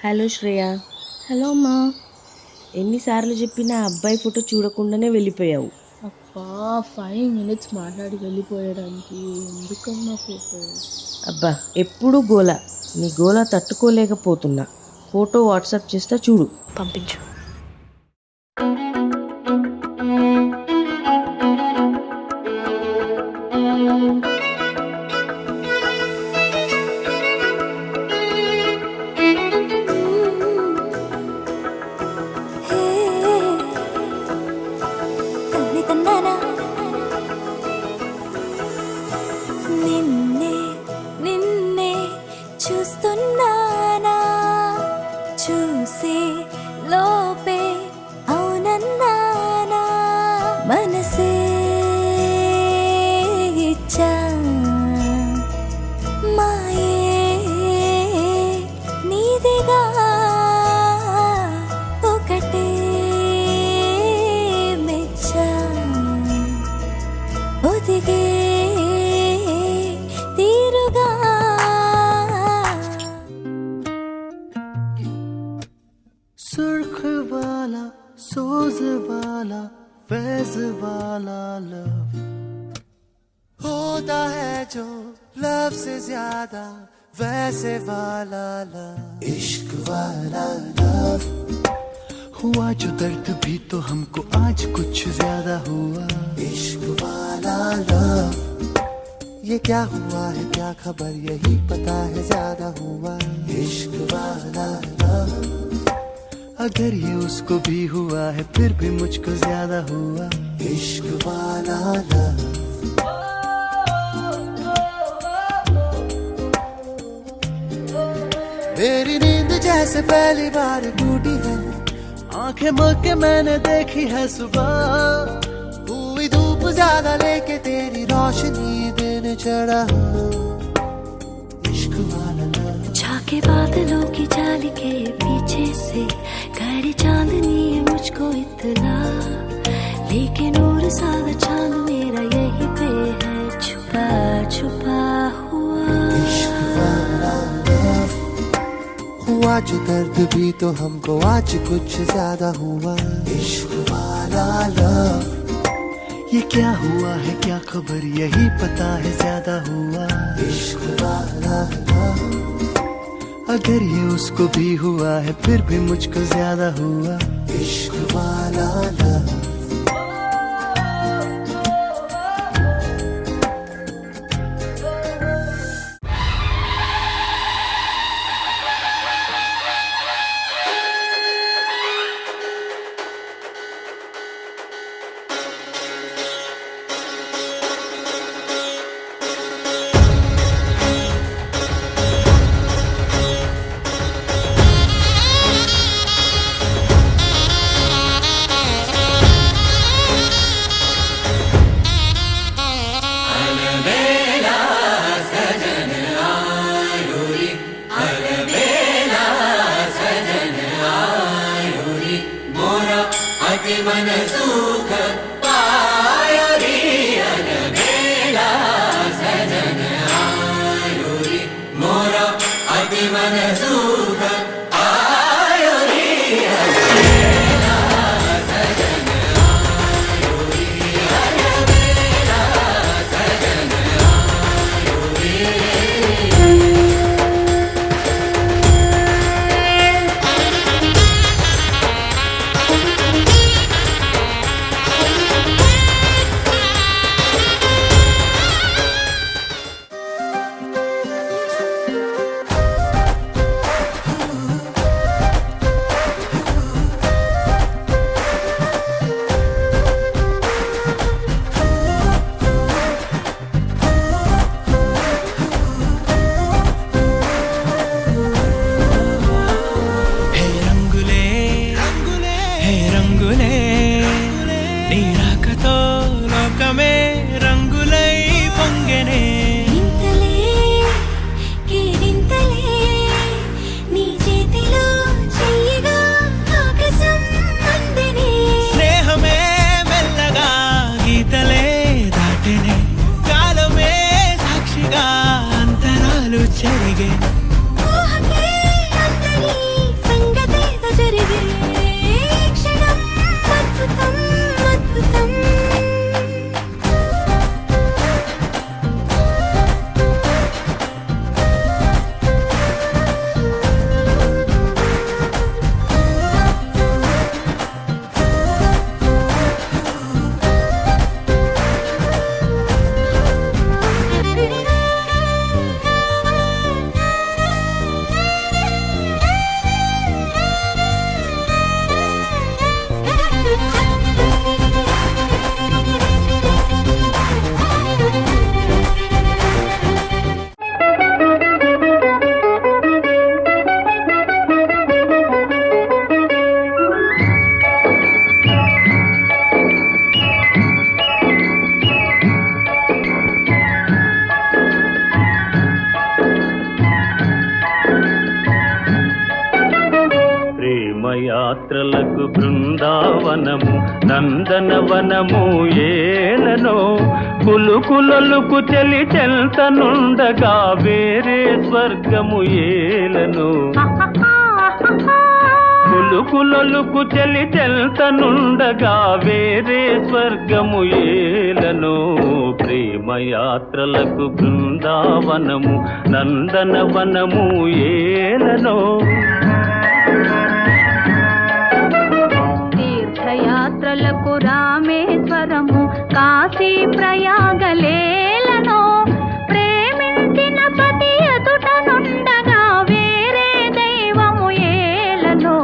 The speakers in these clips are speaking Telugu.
హలో శ్రేయ. హలో అమ్మా. ఎన్నిసార్లు చెప్పినా అబ్బాయి ఫోటో చూడకుండానే వెళ్ళిపోయావు. అబ్బా 5 minutes మాట్లాడి వెళ్ళిపోయడానికి ఎందుకమ్మా ఫోటో? అబ్బా ఎప్పుడూ గోల. నీ గోల తట్టుకోలేకపోతున్నా. ఫోటో వాట్సాప్ చేస్తా చూడు. పంపించు. నిన్నే నిన్నే చూస్తున్నానా, చూసే లోపే అవునన్నానా, మనసే ఇచ్చా మాయే నీదిగా, ఒకటే మెచ్చా ఒదిగే తీరుగా. सुर्ख वाला सोज वाला फैज वाला लव होता है जो लव से ज्यादा वैसे वाला लव, इश्क वाला लव हुआ जो दर्द भी तो हमको आज कुछ ज्यादा हुआ, इश्क वाला लव ये क्या हुआ है क्या खबर यही पता है ज्यादा हुआ, इश्क वाला लव अगर ये उसको भी हुआ है फिर भी मुझको ज्यादा हुआ, इश्क वाला लव। मेरी नींद जैसे पहली बार टूटी है, आंखें मल के मैंने देखी है सुबह, हुई धूप ज्यादा लेके तेरी रोशनी दिन चढ़ा, इश्क वाला लव। झाके बादलों की जाली के पीछे से खड़ी चांदनी है मुझको इतना, लेकिन नूर सादा चांद मेरा यही पे है छुपा छुपा हुआ, इश्क वाला लव हुआ जो दर्द भी तो हमको आज कुछ ज्यादा हुआ, इश्क वाला लव ये क्या हुआ है क्या खबर यही पता है ज्यादा हुआ, इश्क वाला लव अगर ये उसको भी हुआ है फिर भी मुझको ज्यादा हुआ, इश्क वाला लव। मन सुख पायो रे अलबेला सजन आयो रे मोरा अति मन सुख पायो रे अलबेला सजन आयो रे अलबेला सजन आयो रे। బృందావనము నందనవనము ఏలనో కులుకులొలుకు చెలి చెల్తనుండగా వేరే స్వర్గము ఏలనో కులుకులొలుకు చెలి చెల్తనుండగా వేరే స్వర్గము ఏలనో ప్రేమయాత్రలకు బృందావనము నందనవనము ఏలనో తీర్థయాత్రలకు రామేశ్వరము కాశీ ప్రయాగలేలను ప్రేమించిన పతి ఎదుట నుండగా వేరే దైవము ఏలను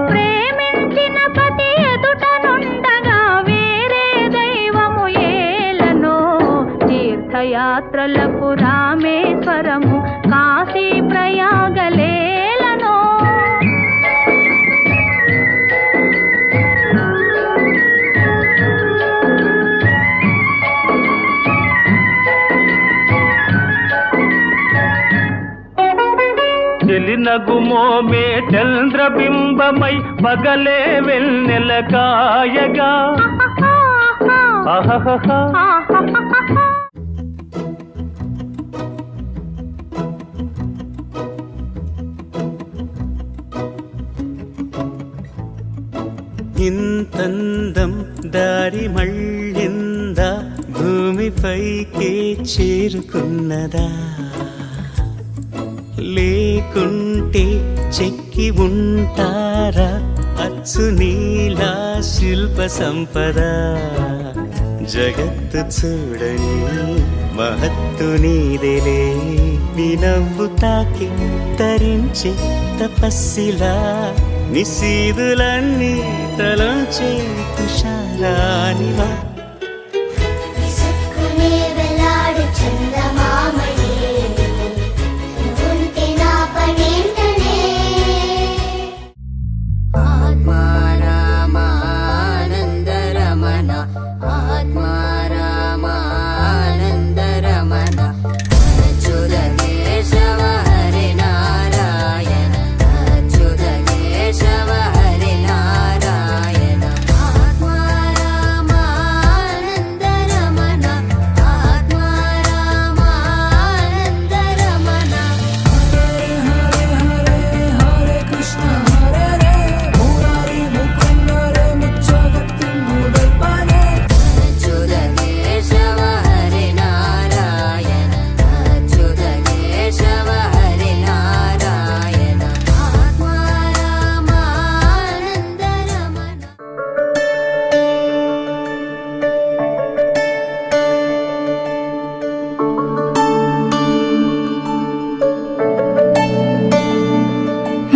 ప్రేమించిన పతి ఎదుట నుండగా వేరే దైవము ఏలను తీర్థయాత్రలకు రామేశ్వరము కాశీ ప్రయాగలేలను చెలినగుమోమే చంద్రబింబమై పగలే వెన్నెల కాయగా ఇంతందం దారి మళ్ళిందా భూమిపైకే చేరుకున్నదా లేకుంటే చెక్కి ఉంటారా అచ్చు నీలా శిల్ప సంపద జగత్తు చూడని మహత్తు నీదేలే నీ నవ్వు తాకి తరించే తపస్సిలా నిశీదులన్నీ తలంచే తుషారానివా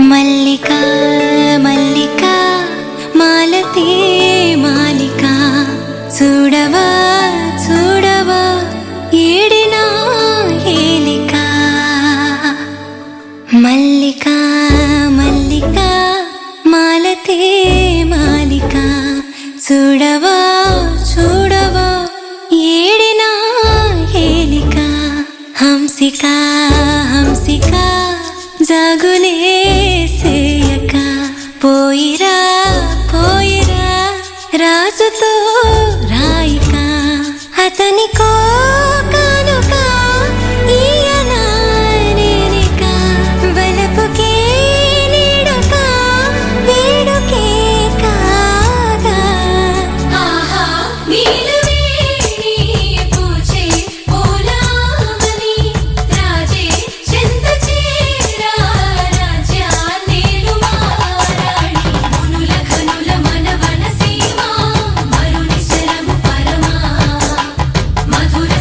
మల్లికా మల్లికా మాలతే మాలికా చూడవా చూడవా ఏడినా ఏలికా మల్లికా మల్లికా మాలతే మాలికా చూడవా చూడవా ఏడినా ఏలికా హంసికా హంసికా జాగులే సేయక పోయిరా పోయిరా రాజుతో రాయిక అతనికో కానుక ఈయన నేనిక వలపుకే నీడుక వేడుకే కాగా ఆహా నీలవే నీ పూజే పోలామని రాజే చెంత చేరా రాజ్యా నీలు మారాణి మునుల ఘనుల మనవన సీమా మరుని శరము పరమా మధుర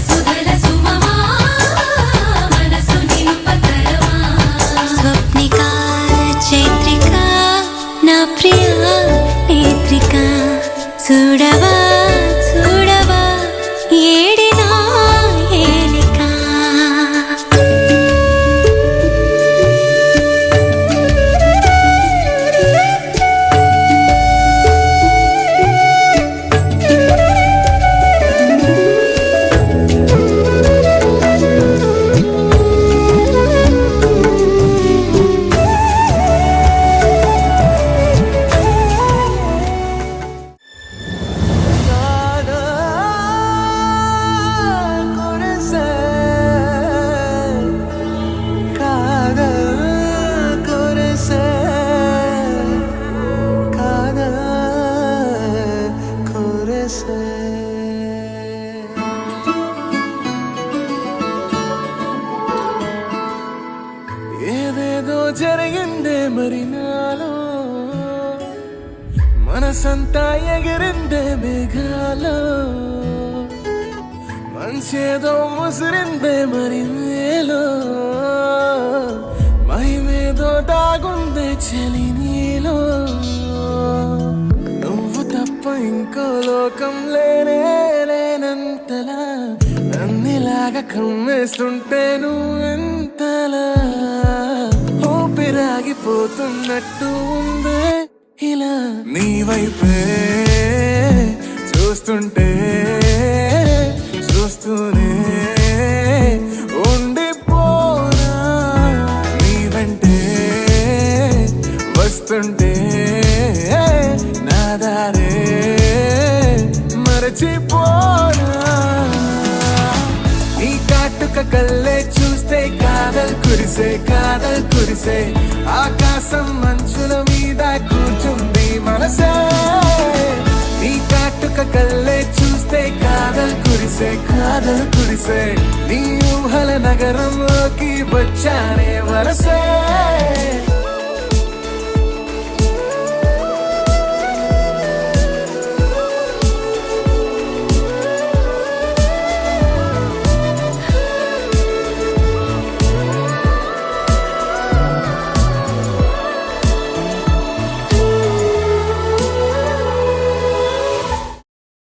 జరిగిందే మరి నాలో, మనసంతా ఎగిరిందే మేఘాలో, మంచేదో ముసిరిందే మరి నేలో, మహిమేదో దాగుందే చెలి నీలో. నువ్వు తప్ప ఇంకో లోకం లేనే లేనంతలా, నన్నిలాగా కమ్మేస్తుంటే నువ్వెంతలా, ఊపిరాగిపోతున్నట్టు ఉందే ఇలా. నీ వైపే చూస్తుంటే చూస్తూనే ఉండిపోనా, నీ వెంటే వస్తుంటే నా దారే మరచిపోనా. నీ కాటుక కళ్ళే చూస్తే కాదల్ కురిసే కాదల్ కురిసే, ఆకాశం మంచుల మీద కూర్చుంది మనసే. నీ కాటుక కళ్ళే చూస్తే కాదల్ కురిసే కాదల్ కురిసే, నీ ఊహల నగరంలోకి వచ్చానే వరసే.